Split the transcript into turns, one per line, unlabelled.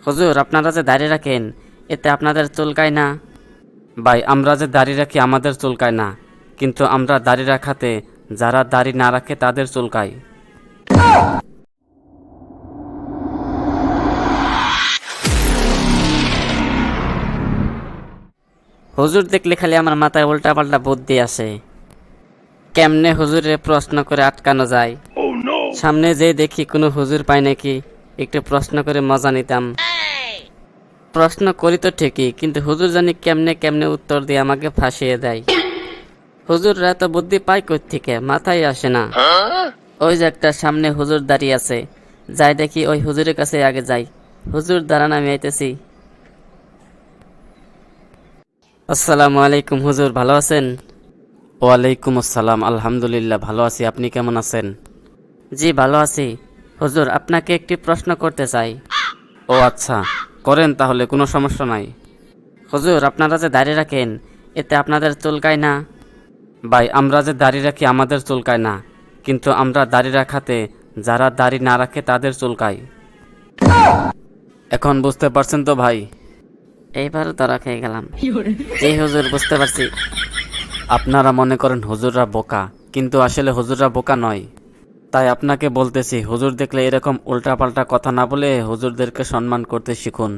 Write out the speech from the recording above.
হুজুর, আপনারা যে দাড়ি রাখেন এতে আপনাদের চুলকায় না? ভাই, আমরা যে দাড়ি রাখি আমাদের চুলকায় না, কিন্তু আমরা দাড়ি রাখাতে যারা দাড়ি না রাখে তাদের চুলকায়। হুজুর দেখলে খালি আমার মাথায় উল্টা পাল্টা বুদ্ধি আসে। কেমনে হুজুরের প্রশ্ন করে আটকানো যায়। সামনে যে দেখি কোনো হুজুর পাই নাকি, একটু প্রশ্ন করে মজা নিতাম। প্রশ্ন করি তো ঠিকই, কিন্তু হুজুর জানি কেমনে কেমনে উত্তর দিয়ে আমাকে ফাঁসিয়ে দেয়। হুজুররা তো বুদ্ধি পায় কোত্থেকে, মাথায় আসে না। ওই যে একটা সামনে হুজুর দাঁড়িয়ে আছে, যাই দেখি ওই হুজুরের কাছে আগে যাই। হুজুর দাঁড়ান, আমি আইতেছি। আসসালামু আলাইকুম হুজুর, ভালো আছেন? ওয়ালাইকুম আসসালাম, আলহামদুলিল্লাহ ভালো আছি। আপনি কেমন আছেন? জি ভালো আছি। হুজুর, আপনাকে একটি প্রশ্ন করতে চাই। ও আচ্ছা, করেন তাহলে, কোনো সমস্যা নাই। হুজুর, আপনারা যে দাড়ি রাখেন এতে আপনাদের চুলকায় না? ভাই, আমরা যে দাড়ি রাখি আমাদের চুলকায় না, কিন্তু আমরা দাড়ি রাখাতে যারা দাড়ি না রাখে তাদের চুলকায়। এখন বুঝতে পারছেন তো ভাই? এইবারও ধরা খেয়ে গেলাম। জি হুজুর, বুঝতে পারছি। আপনারা মনে করেন হুজুররা বোকা, কিন্তু আসলে হুজুররা বোকা নয়। তাই আপনাকে বলতেছি, হুজুর দেখলে এরকম উল্টাপাল্টা কথা না বলে হুজুরদেরকে সম্মান করতে শিখুন।